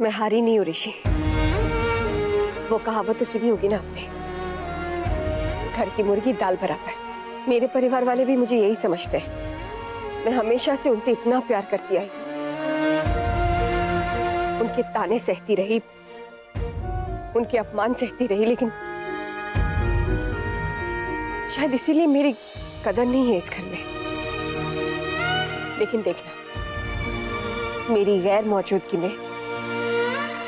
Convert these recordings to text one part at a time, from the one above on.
मैं हारी नहीं हूँ ऋषि। वो कहावत तो सुनी होगी ना आपने, घर की मुर्गी दाल बराबर। मेरे परिवार वाले भी मुझे यही समझते हैं। मैं हमेशा से उनसे इतना प्यार करती आई, उनके ताने सहती रही, उनके अपमान सहती रही, लेकिन शायद इसीलिए मेरी कदर नहीं है इस घर में। लेकिन देखना, मेरी गैर मौजूदगी में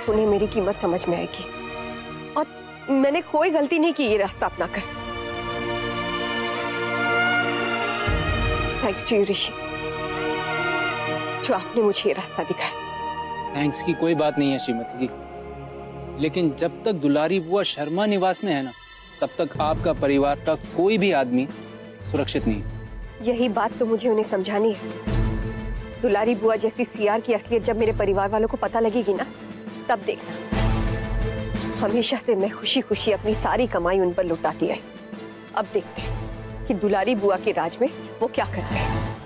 उन्हें मेरी कीमत समझ में आएगी। और मैंने कोई गलती नहीं की ये रास्ता अपनाकर। थैंक्स टू यू ऋषि, जो आपने मुझे ये रास्ता दिखाया। थैंक्स की कोई बात नहीं है श्रीमती जी, लेकिन जब तक दुलारी बुआ शर्मा निवास में है ना, तब तक आपका परिवार का कोई भी आदमी सुरक्षित नहीं। यही बात तो मुझे उन्हें समझानी है। दुलारी बुआ जैसी सीआर की असलियत जब मेरे परिवार वालों को पता लगेगी ना, तब देखना, हमेशा से मैं खुशी खुशी अपनी सारी कमाई उन पर लुटाती आई। अब देखते हैं कि दुलारी बुआ के राज में वो क्या करते हैं।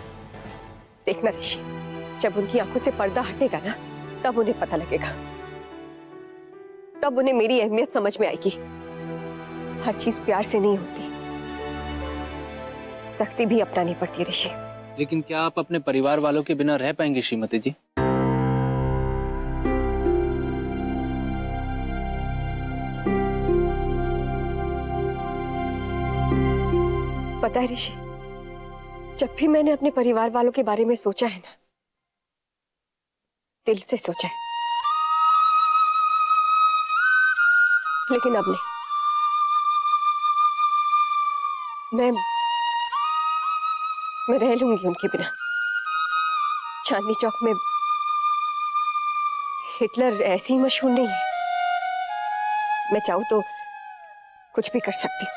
देखना ऋषि, जब उनकी आंखों से पर्दा हटेगा ना, तब उन्हें पता लगेगा, तब उन्हें मेरी अहमियत समझ में आएगी। हर चीज प्यार से नहीं होती, सख्ती भी अपनानी पड़ती है ऋषि। लेकिन क्या आप अपने परिवार वालों के बिना रह पाएंगे श्रीमती जी? पता है ऋषि, जब भी मैंने अपने परिवार वालों के बारे में सोचा है ना, दिल से सोचा है, लेकिन अब नहीं। मैं रह लूंगी उनके बिना। चांदनी चौक में हिटलर ऐसी ही मशहूर नहीं है। मैं चाहूं तो कुछ भी कर सकती हूँ।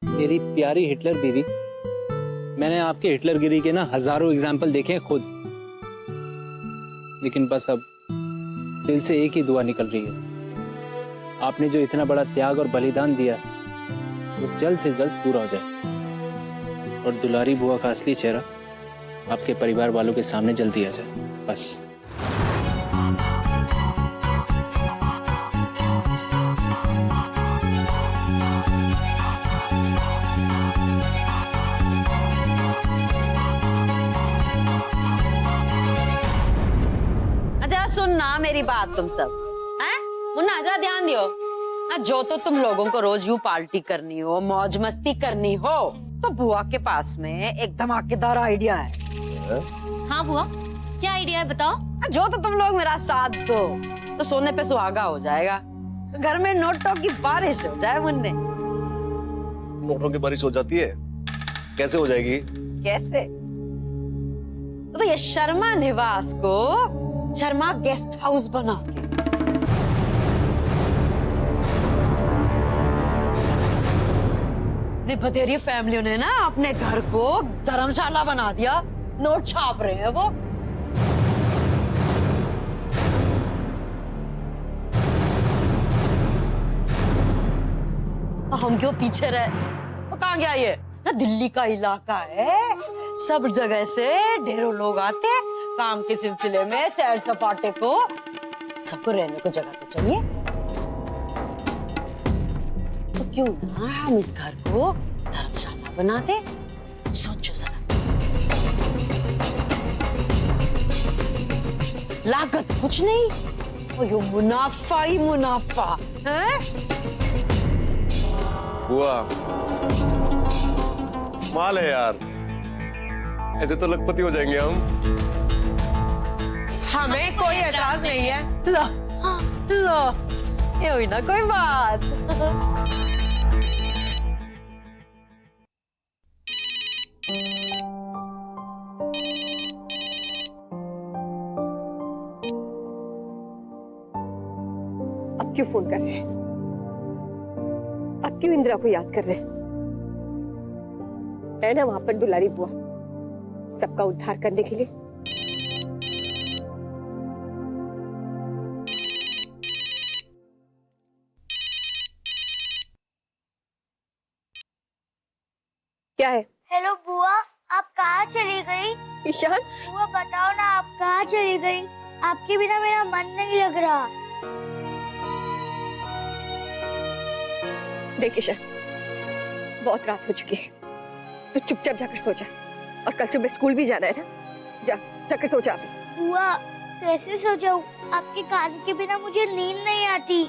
मेरी प्यारी हिटलर बीवी, मैंने आपके हिटलरगिरी के ना हजारों एग्जाम्पल देखे हैं खुद, लेकिन बस अब दिल से एक ही दुआ निकल रही है, आपने जो इतना बड़ा त्याग और बलिदान दिया वो जल्द से जल्द पूरा हो जाए और दुलारी बुआ का असली चेहरा आपके परिवार वालों के सामने जल्दी आ जाए, बस। सुनना मेरी बात तुम सब, हैं? मुन्ना जरा ध्यान दियो ना, जो तो तुम लोगों को रोज यूं पार्टी करनी हो, मौज मस्ती करनी हो, तो बुआ के पास में एक धमाकेदार आइडिया है। हाँ बुआ, क्या आइडिया है बताओ? जो तो तुम लोग मेरा साथ दो तो सोने पे सुहागा हो जाएगा, घर में नोटों की बारिश हो जाए। मुन्ने, नोटों की बारिश हो जाती है? कैसे हो जाएगी? कैसे? तो ये शर्मा निवास को शर्मा गेस्ट हाउस बना के बतेरी फैमिली ने ना अपने घर को धर्मशाला बना दिया, नोट छाप रहे हैं वो। हम क्यों पीछे रहे? वो कहाँ गया ये? ना दिल्ली का इलाका है, सब जगह से ढेरों लोग आते हैं काम के सिलसिले में, सैर सपाटे को, सबको रहने को जगह तो चाहिए। तो क्यों ना हम इस घर को धर्मशाला बना दे? सोचो जरा, लागत कुछ नहीं और ये मुनाफा ही मुनाफा है। बुआ माल है यार, ऐसे तो लखपति हो जाएंगे हम। हमें कोई एतराज नहीं है। लो, लो, ये हुई ना कोई बात। अब क्यों फोन कर रहे हैं? अब क्यों इंदिरा को याद कर रहे हैं? है ना वहां पर दुलारी बुआ, सबका उद्धार करने के लिए। क्या है? हेलो बुआ, आप कहाँ चली गई? ईशान, बुआ बताओ ना, आप कहाँ चली गई? आपके बिना मेरा मन नहीं लग रहा। देख ईशान, बहुत रात हो चुकी है, तू चुपचाप जाकर सो जा, और कल सुबह स्कूल भी जाना है ना, जा जाकर सो जा अभी। बुआ कैसे सो जाऊँ? आपके गाने के बिना मुझे नींद नहीं आती।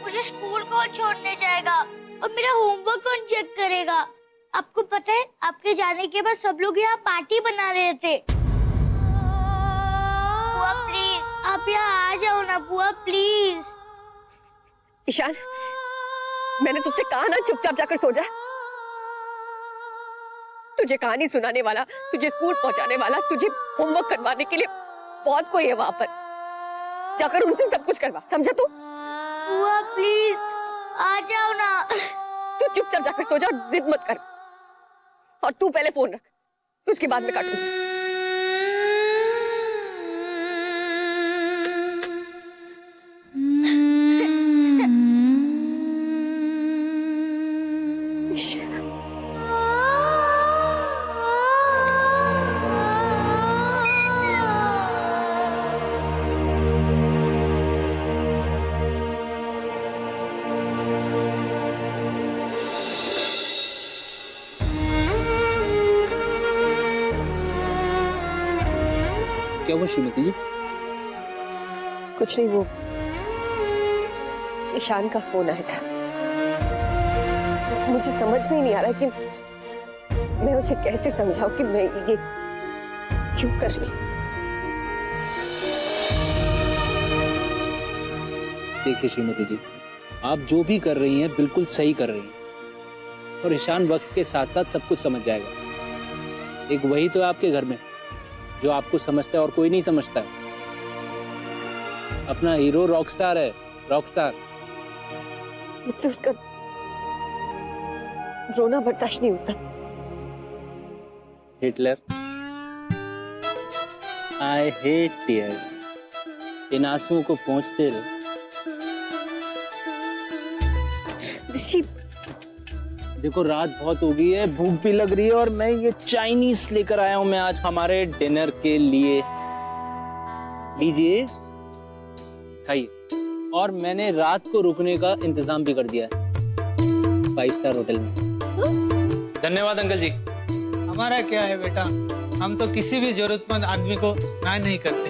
मुझे स्कूल कौन छोड़ने जाएगा और मेरा होमवर्क कौन चेक करेगा? आपको पता है, आपके जाने के बाद सब लोग यहाँ पार्टी बना रहे थे। बुआ प्लीज, आप यहाँ आ जाओ ना बुआ, प्लीज। ईशान, मैंने तुझसे कहा ना चुपचाप जाकर सो जा। तुझे कहानी सुनाने वाला, तुझे स्कूल पहुंचाने वाला, तुझे होमवर्क करवाने के लिए बहुत कोई है वहां पर। जाकर उनसे सब कुछ करवा, समझा तू? बुआ प्लीज आ जाओ ना। तू चुपचाप जाकर सो जा और जिद मत कर। और तू पहले फोन रख, उसके बाद में काटूंगी। क्या हुआ श्रीमती जी? कुछ नहीं, वो ईशान का फोन आया था। मुझे समझ में ही नहीं आ रहा कि मैं उसे कैसे समझाऊं कि मैं ये क्यों कर रही हूं। देखिए श्रीमती जी, आप जो भी कर रही हैं बिल्कुल सही कर रही हैं, और ईशान वक्त के साथ साथ सब कुछ समझ जाएगा। एक वही तो है आपके घर में जो आपको समझता है और कोई नहीं समझता है। अपना हीरो रॉकस्टार है, रॉकस्टार। मुझसे उसका रोना बर्दाश्त नहीं होता। Hitler, I hate tears. इन आंसुओं को पहुंचते रहे। ऋषि, देखो रात बहुत हो गई है, भूख भी लग रही है, और मैं ये चाइनीज लेकर आया हूं मैं आज हमारे डिनर के लिए। लीजिए, खाइए। और मैंने रात को रुकने का इंतजाम भी कर दिया है 5 स्टार होटल में। धन्यवाद अंकल जी। हमारा क्या है बेटा, हम तो किसी भी जरूरतमंद आदमी को ना नहीं करते।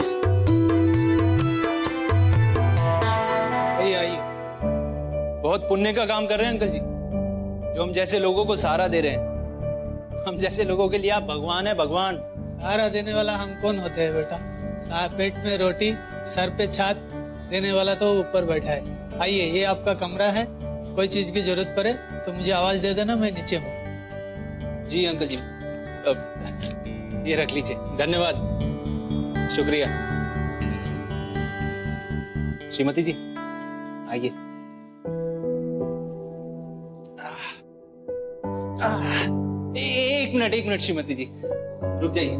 आइए आइए। बहुत पुण्य का काम कर रहे हैं अंकल जी, जो हम जैसे लोगों को सहारा दे रहे हैं। हम जैसे लोगों के लिए आप भगवान है, भगवान। सहारा देने वाला हम कौन होते हैं बेटा? पेट में रोटी, सर पे छात देने वाला तो ऊपर बैठा है। आइए, ये आपका कमरा है। कोई चीज की जरूरत पड़े तो मुझे आवाज दे देना, मैं नीचे हूँ। जी अंकल जी, ये रख लीजिए। धन्यवाद, शुक्रिया। श्रीमती जी आइए। एक मिनट श्रीमती जी, रुक जाइए।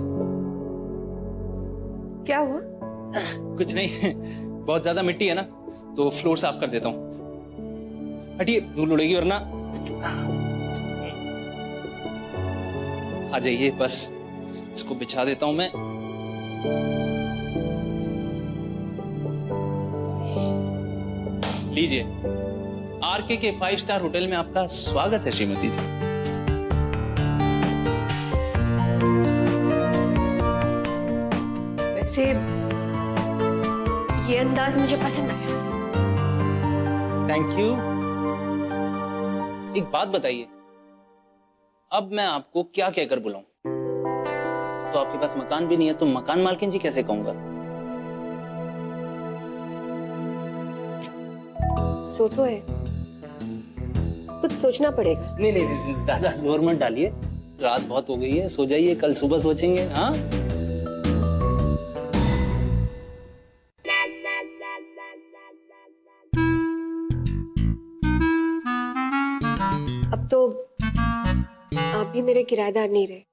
क्या हुआ? कुछ नहीं, बहुत ज्यादा मिट्टी है ना, तो फ्लोर साफ कर देता हूँ। हटिए, धूल उड़ेगी वरना। आ जाइए, बस इसको बिछा देता हूं मैं। लीजिए, आरके के 5 स्टार होटल में आपका स्वागत है श्रीमती जी। वैसे ये अंदाज मुझे पसंद आया। Thank you. एक बात बताइए, अब मैं आपको क्या कहकर बुलाऊं? तो आपके पास मकान भी नहीं है, तो मकान मालकिन जी कैसे कहूंगा? सो तो है, कुछ सोचना पड़ेगा। नहीं, ज्यादा जोर मत डालिए। रात बहुत हो गई है, सो जाइए, कल सुबह सोचेंगे। हाँ, अब तो आप भी मेरे किराएदार नहीं रहे,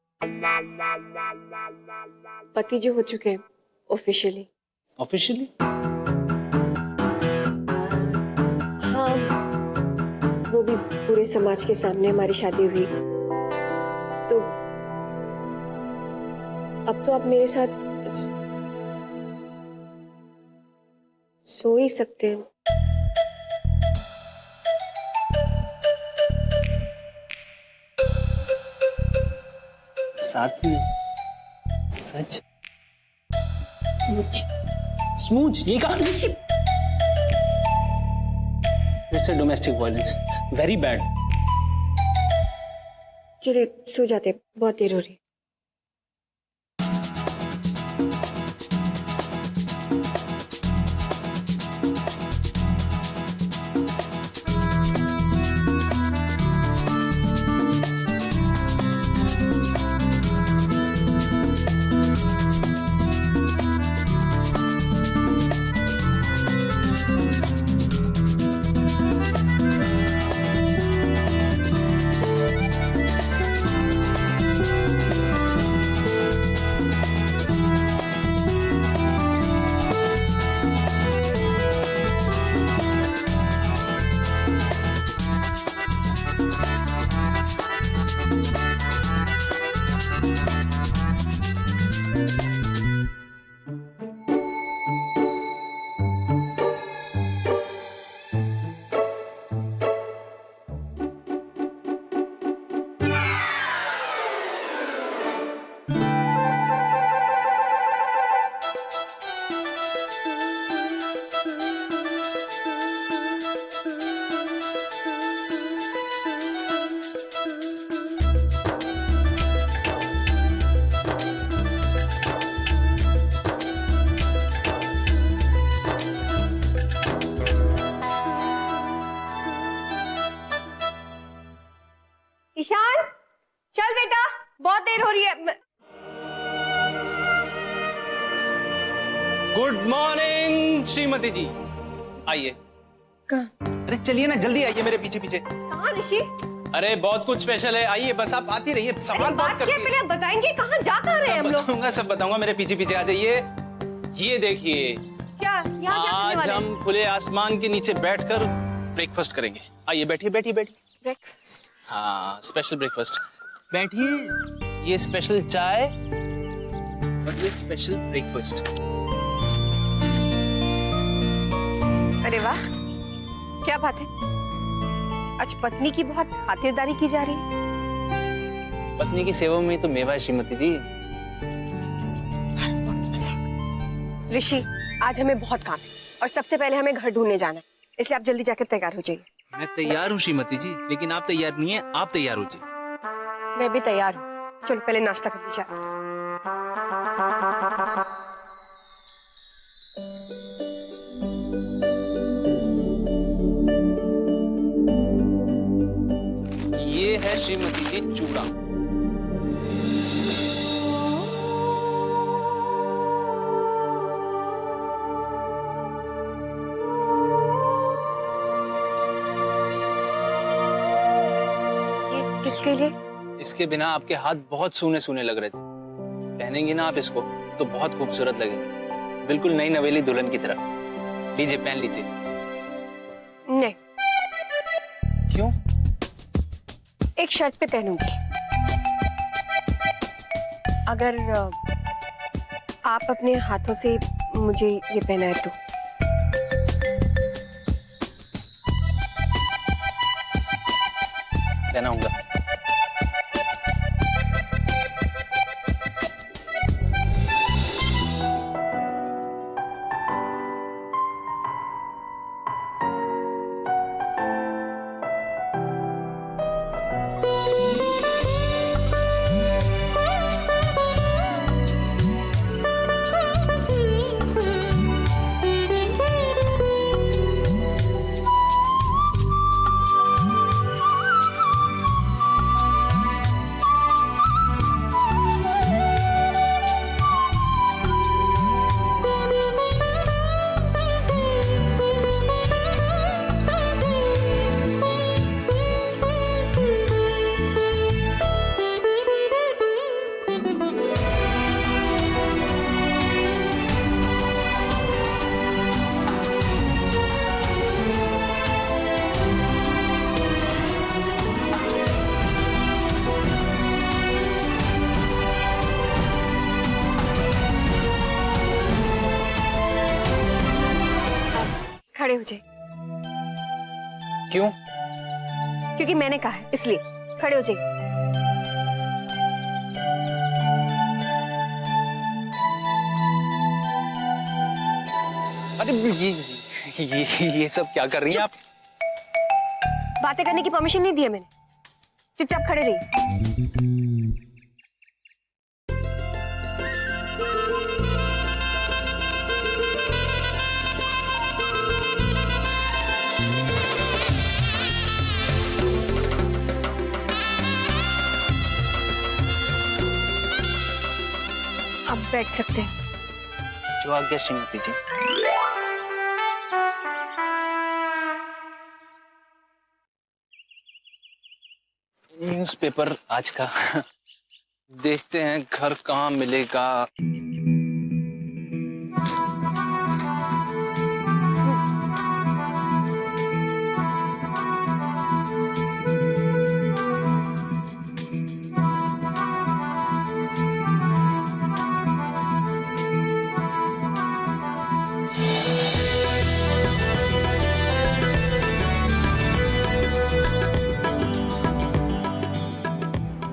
पति जो हो चुके हैं ऑफिशियली। ऑफिशियली? हाँ, वो भी पूरे समाज के सामने हमारी शादी हुई, अब तो आप मेरे साथ सो ही सकते हैं। साथ में सच स्मूच ये कहा it's a domestic violence very bad. चलिए सो जाते हैं, बहुत देर हो रही है। ईशान, चल बेटा, बहुत देर हो रही है। गुड मॉर्निंग श्रीमती जी, आइए। कहाँ? अरे चलिए ना, जल्दी आइए मेरे पीछे पीछे। कहाँ ऋषि? अरे बहुत कुछ स्पेशल है, आइए बस आप आती रहिए, सवाल बहुत करती पहले आप बताएंगे कहाँ जा कर रहे हैं हम लोग? बताऊंगा, सब बताऊंगा, मेरे पीछे पीछे आ जाइए। ये देखिए, क्या यहाँ क्या करने आज वाले हम खुले आसमान के नीचे बैठकर ब्रेकफास्ट करेंगे। आइए बैठिए बैठिए बैठिए। ब्रेकफास्ट? हाँ, स्पेशल ब्रेकफास्ट। बैठिए, ये स्पेशल चाय और ये स्पेशल ब्रेकफास्ट। अरे वाह, क्या बात है, आज पत्नी की बहुत खातिरदारी की जा रही है। पत्नी की सेवा में तो मेवा है श्रीमती जी। ऋषि, आज हमें बहुत काम है और सबसे पहले हमें घर ढूंढने जाना है, इसलिए आप जल्दी जाकर तैयार हो जाइए। मैं तैयार हूँ श्रीमती जी, लेकिन आप तैयार नहीं है, आप तैयार हो जाइए। मैं भी तैयार हूँ, चलो पहले नाश्ता कर लीजिए। ये है श्रीमती जी चूड़ा। ये किसके लिए? इसके बिना आपके हाथ बहुत सूने सूने लग रहे थे, पहनेंगी ना आप इसको तो बहुत खूबसूरत लगेगी, बिल्कुल नई नवेली दुल्हन की तरह। लीजिए पहन लीजिए। नहीं। क्यों? एक शर्ट पे पहनूंगी, अगर आप अपने हाथों से मुझे ये पहनाए तो। पहनाऊंगा। खड़े हो जाइए। क्यों? क्योंकि मैंने कहा है, इसलिए खड़े हो जाइए। अरे ये सब क्या कर रही हैं आप? बातें करने की परमिशन नहीं दी है मैंने। चुपचाप खड़े रहिए। अब बैठ सकते हैं। जो आज्ञा श्रीमती जी। न्यूज़पेपर आज का देखते हैं, घर कहाँ मिलेगा।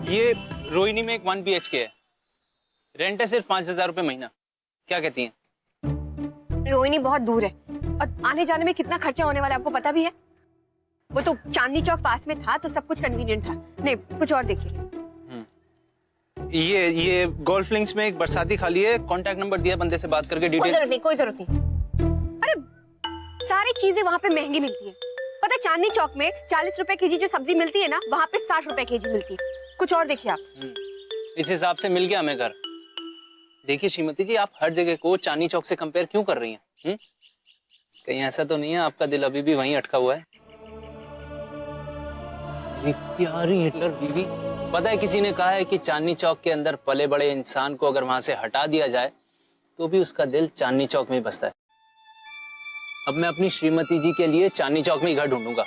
ये रोहिणी में एक 1 BHK है, रेंट है सिर्फ 5,000 रुपए महीना। क्या कहती हैं? रोहिणी बहुत दूर है और आने जाने में कितना खर्चा होने वाला है आपको पता भी है। वो तो चांदनी चौक पास में था तो सब कुछ कन्वीनियंट था। नहीं, कुछ और देखिए। ये गोल्फ लिंक्स में एक बरसाती खाली है, कांटेक्ट नंबर दिया, बंदे से बात करके कोई डिटेल्स। जरूरत नहीं, कोई जरूरत नहीं। अरे सारी चीजें वहां पे महंगी मिलती है। पता है चांदनी चौक में 40 रुपए केजी जो सब्जी मिलती है ना, वहां पे 60 रुपए केजी मिलती है। कुछ और देखिए आप। इस हिसाब से मिल गया हमें घर। देखिए श्रीमती जी, आप हर जगह को चांदनी चौक से कंपेयर क्यों कर रही हैं? कहीं ऐसा तो नहीं है आपका दिल अभी भी वहीं अटका हुआ है? प्यारी हिटलर बीवी, पता है किसी ने कहा है कि चांदनी चौक के अंदर पले बड़े इंसान को अगर वहां से हटा दिया जाए तो भी उसका दिल चांदनी चौक में ही बसता है। अब मैं अपनी श्रीमती जी के लिए चांदनी चौक में ही घर ढूंढूंगा।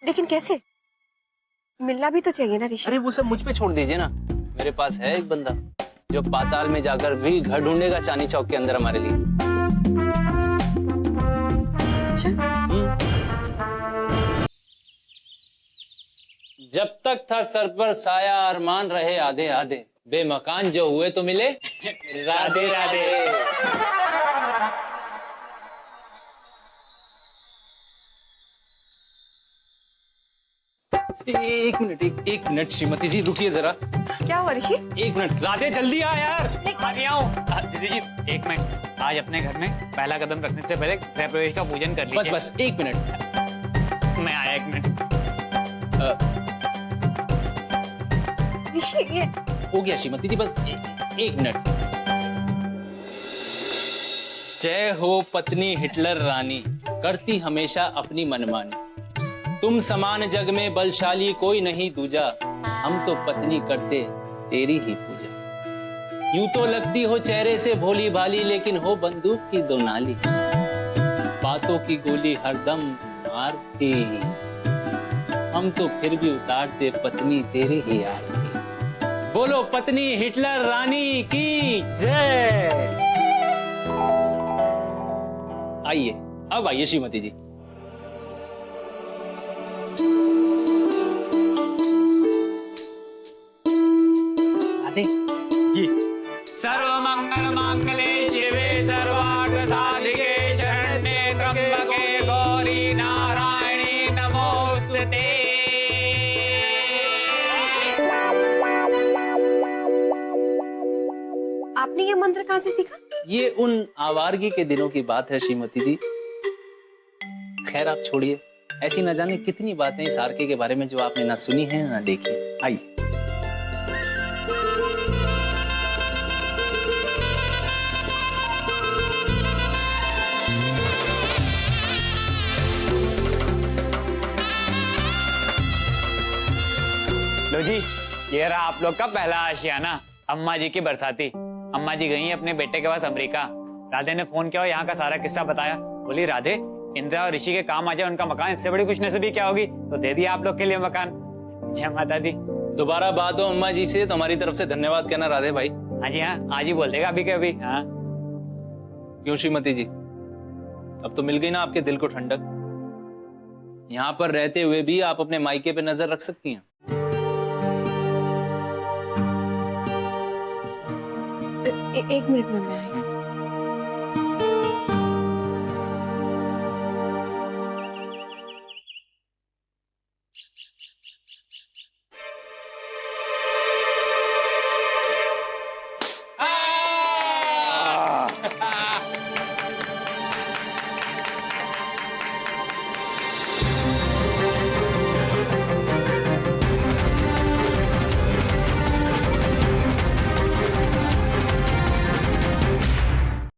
लेकिन कैसे? मिलना भी तो चाहिए ना ऋषि। अरे वो सब मुझ पे छोड़ दीजिए ना, मेरे पास है एक बंदा जो पाताल में जाकर भी घर ढूंढेगा चांदनी चौक के अंदर हमारे लिए। जब तक था सर पर साया अरमान रहे आधे आधे, बेमकान जो हुए तो मिले राधे राधे। एक मिनट श्रीमती जी, रुकिए जरा। क्या हुआ ऋषि? एक मिनट राधे, जल्दी आ यार। आ गया हूँ। दीदी जी एक मिनट, आज अपने घर में पहला कदम रखने से पहले गृह प्रवेश का पूजन कर लीजिए। बस एक मिनट। मैं आया, एक मिनट। ऋषि ये हो गया श्रीमती जी, बस एक मिनट। जय हो पत्नी हिटलर रानी, करती हमेशा अपनी मनमानी। तुम समान जग में बलशाली कोई नहीं दूजा, हम तो पत्नी करते तेरी ही पूजा। यूं तो लगती हो चेहरे से भोली भाली, लेकिन हो बंदूक की दो नाली। बातों की गोली हरदम मारती, हम तो फिर भी उतारते पत्नी तेरी ही आरती। बोलो पत्नी हिटलर रानी की जय। आइए, अब आइए श्रीमती जी। जी। सर्वमंगल मांगल्ये शिवे सर्वार्थ साधिके शरण्ये त्र्यंबके गौरी नारायणी नमोस्तुते। आपने ये मंत्र कहाँ से सीखा? ये उन आवारगी के दिनों की बात है श्रीमती जी। खैर आप छोड़िए, ऐसी न जाने कितनी बातें इस आरके के बारे में जो आपने ना सुनी है ना देखी है। आइए। लो जी, ये रहा आप लोग का पहला आशियाना, अम्मा जी की बरसाती। अम्मा जी गई अपने बेटे के पास अमेरिका। राधे ने फोन किया और यहाँ का सारा किस्सा बताया। बोली राधे, इंदिरा और ऋषि के काम आ जाए उनका मकान, इससे बड़ी खुशनसीबी क्या होगी। तो दे दिया आप लोग के लिए मकान। जय माता दी। दोबारा बात हो अम्मा जी से तो हमारी तरफ से धन्यवाद कहना राधे भाई। हाँ जी हाँ, आज ही बोल देगा अभी के अभी। हाँ क्यों श्रीमती जी, अब तो मिल गई ना आपके दिल को ठंडक। यहाँ पर रहते हुए भी आप अपने मायके पे नजर रख सकती हैं। एक मिनट में मैं आई।